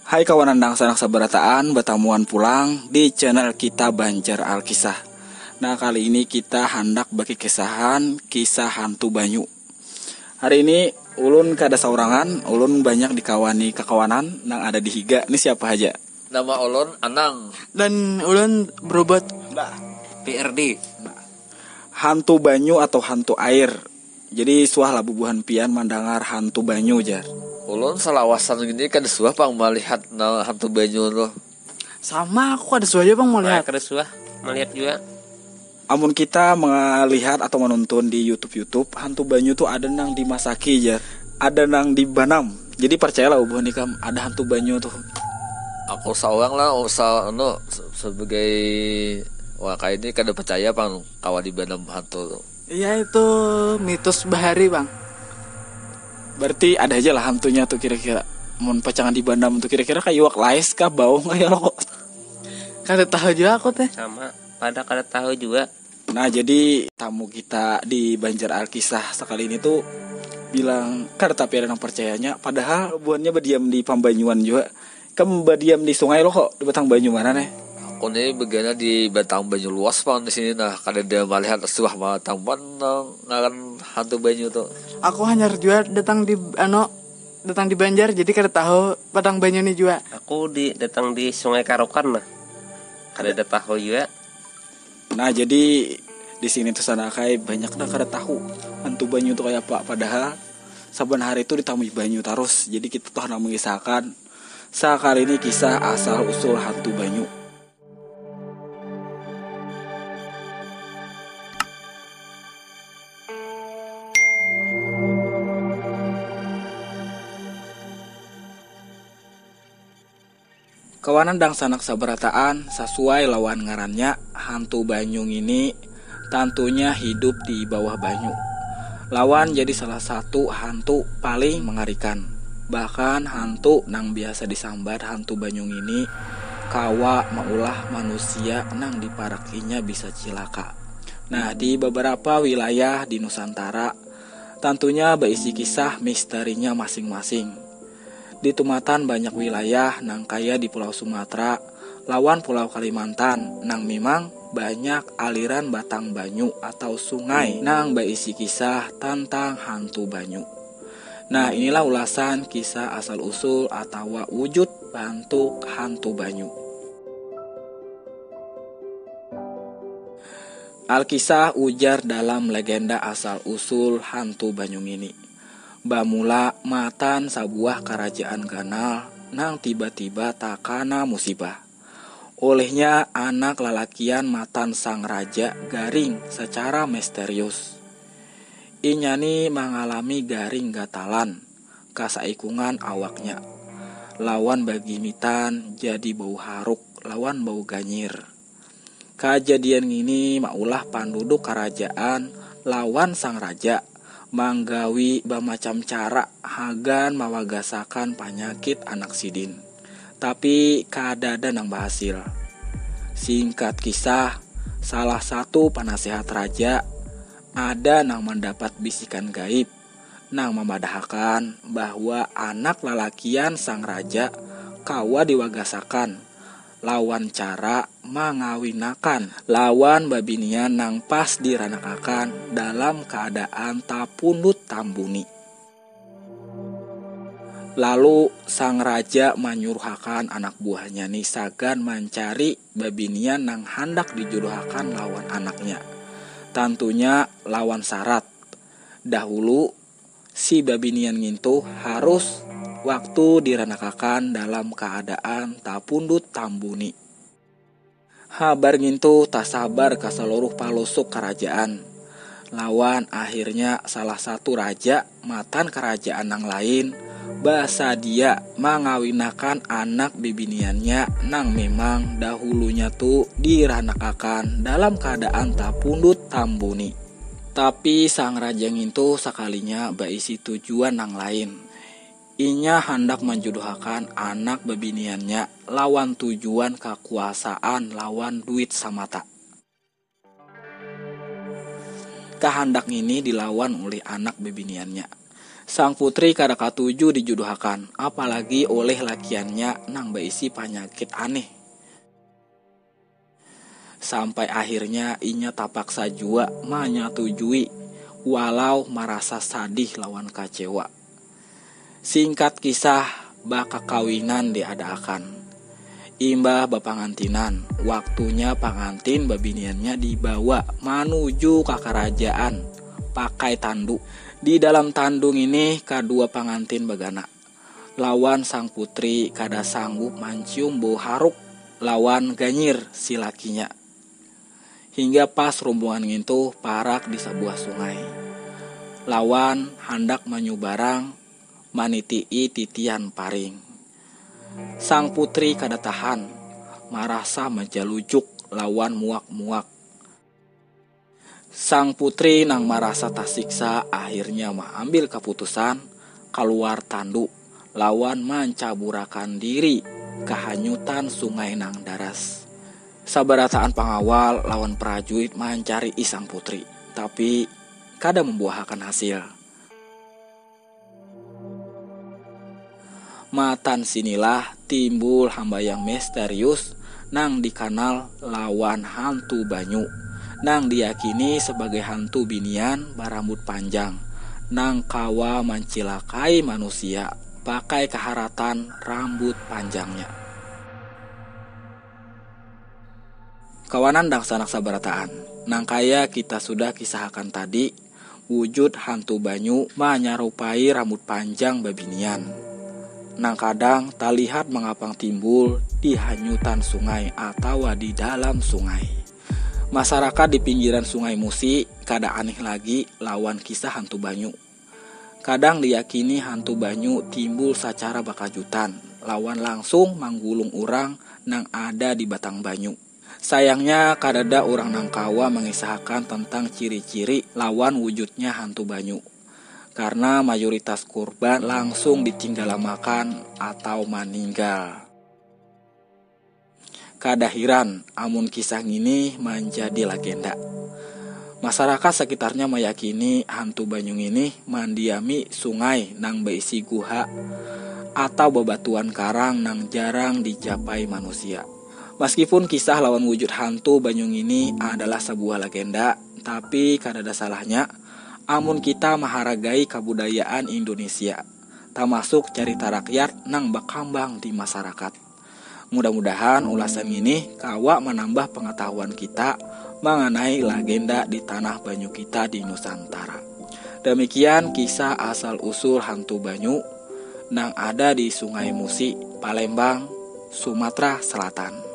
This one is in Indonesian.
Hai kawan andang sanak sabarataan, betamuan pulang di channel kita Banjar Alkisah. Nah kali ini kita hendak bagi kisah hantu Banyu. Hari ini ulun kada saurangan, ulun banyak dikawani kekawanan yang ada di Higa. Ini siapa aja? Nama ulun Anang dan ulun berobat PRD. Hantu Banyu atau hantu air. Jadi suah labubuhan pian mandangar hantu Banyu jar. Ulun salawasan gini kan suah pang melihat hantu Banyu tuh. sama aku ada suara bang mau lihat. Kada suah melihat juga. Amun kita melihat atau menonton di YouTube hantu Banyu tuh ada nang di Masaki jar, ada nang di Banam. Jadi percayalah ubuh nih kam, ada hantu Banyu tuh. Aku sawang lah sebagai kayak ini kada percaya pang kawan di Banam hantu tuh. Iya itu mitos bahari bang. Berarti ada aja lah hantunya tuh kira-kira. Mun pacangan di Bandam tuh kira-kira kayak iwak lais kah, bau kayak rokok. Kada tahu juga aku teh. Sama pada kada tahu juga. Nah jadi tamu kita di Banjar Alkisah sekali ini tuh bilang kada tapi ada yang percayanya. Padahal buannya berdiam di Pambanyuan juga. Kamu berdiam di sungai lo kok di Batang Banyu mana nih? Aku nih begana di Batang Banyu luas pang di sini nah kada dia melihat suah Batang ngaran hantu Banyu tuh. Aku hanya juga datang di Banjar jadi kada tahu Padang Banyu ini juga. Aku datang di Sungai Karokan lah. Kada ada tahu juga. Nah jadi di sini tuh sana kayak banyak dah kada tahu hantu Banyu tuh kayak apa. Padahal saban hari itu ditamui Banyu terus. Jadi kita tuh hendak mengisahkan sekali ini kisah asal usul hantu Banyu. Kawanan dang sanak sabarataan sesuai lawan ngarannya hantu Banyu ini tentunya hidup di bawah banyu. Lawan jadi salah satu hantu paling mengerikan. Bahkan hantu nang biasa disambat hantu Banyu ini kawa maulah manusia nang diparakinya bisa cilaka. Nah di beberapa wilayah di Nusantara tentunya berisi kisah misterinya masing-masing. Di tumatan banyak wilayah nang kaya di Pulau Sumatera lawan Pulau Kalimantan nang memang banyak aliran batang banyu atau sungai nang berisi kisah tentang hantu Banyu. Nah inilah ulasan kisah asal usul atau wujud bentuk hantu Banyu. Alkisah ujar dalam legenda asal usul hantu Banyu ini. Bamula matan sabuah kerajaan ganal nang tiba-tiba takana musibah. Olehnya anak lalakian matan sang raja garing secara misterius. Inyani mengalami garing gatalan kasaikungan awaknya. Lawan bagi mitan jadi bau haruk lawan bau ganyir. Kejadian ini maulah panduduk kerajaan lawan sang raja manggawi bamacam cara hagan mawagasakan penyakit anak sidin. Tapi kadada nang berhasil. Singkat kisah, salah satu penasehat raja ada nang mendapat bisikan gaib nang memadahakan bahwa anak lalakian sang raja kawa diwagasakan lawan cara mangawinakan lawan babinian nang pas diranakakan dalam keadaan tapundut tambuni. Lalu sang raja menyuruhakan anak buahnya nih sagan mencari babinian nang hendak dijodohakan lawan anaknya. Tentunya lawan syarat. Dahulu si babinian ngintu harus waktu diranakakan dalam keadaan tapundut tambuni. Habar ngintu tak sabar ke seluruh palusuk kerajaan. Lawan akhirnya salah satu raja matan kerajaan yang lain basa dia mengawinakan anak bibiniannya nang memang dahulunya tuh diranakakan dalam keadaan tapundut tambuni. Tapi sang raja ngintu sekalinya baisi tujuan nang lain. Inya hendak menjodohkan anak bebiniannya lawan tujuan kekuasaan lawan duit samata. Kehendak ini dilawan oleh anak bebiniannya. Sang putri kada katuju dijodohakan, apalagi oleh lakiannya nang beisi penyakit aneh. Sampai akhirnya inya tapaksa jua menyetujui walau merasa sadih lawan kecewa. Singkat kisah, baka kawinan diadakan. Imbah bapangantinan, waktunya pangantin babiniannya dibawa menuju ke kerajaan pakai tanduk. Di dalam tandung ini kedua pangantin bagana. Lawan sang putri kada sanggup mancium bau haruk lawan ganyir si lakinya. Hingga pas rombongan itu parak di sebuah sungai. Lawan hendak menyubarang manitii titian paring. Sang putri kada tahan, marasa menjalujuk lawan muak-muak. Sang putri nang marasa tasiksa akhirnya mengambil keputusan keluar tanduk lawan mencaburakan diri kehanyutan sungai nang daras. Sabarataan pengawal lawan prajurit mencari isang putri, tapi kada membuahkan hasil. Matan sinilah timbul hambayang misterius nang dikenal lawan hantu banyu, nang diyakini sebagai hantu binian berambut panjang, nang kawa mencilakai manusia pakai keharatan rambut panjangnya. Kawanan dang sanak sabarataan, nang kaya kita sudah kisahkan tadi, wujud hantu banyu menyerupai rambut panjang babinian. Nang kadang terlihat mengapang timbul di hanyutan sungai atau di dalam sungai. Masyarakat di pinggiran sungai Musi kada aneh lagi lawan kisah hantu banyu. Kadang diyakini hantu banyu timbul secara bakajutan lawan langsung manggulung orang nang ada di batang banyu. Sayangnya kadada orang nang kawa mengisahkan tentang ciri-ciri lawan wujudnya hantu banyu. Karena mayoritas korban langsung ditinggalamakan atau meninggal. Kada heran amun kisah ini menjadi legenda. Masyarakat sekitarnya meyakini hantu banyu ini mendiami sungai nang berisi guha atau bebatuan karang nang jarang dicapai manusia. Meskipun kisah lawan wujud hantu banyu ini adalah sebuah legenda, tapi kada ada salahnya amun kita menghargai kebudayaan Indonesia, termasuk cerita rakyat nang berkembang di masyarakat. Mudah-mudahan ulasan ini kawa menambah pengetahuan kita mengenai legenda di tanah banyu kita di Nusantara. Demikian kisah asal-usul hantu banyu nang ada di Sungai Musi, Palembang, Sumatera Selatan.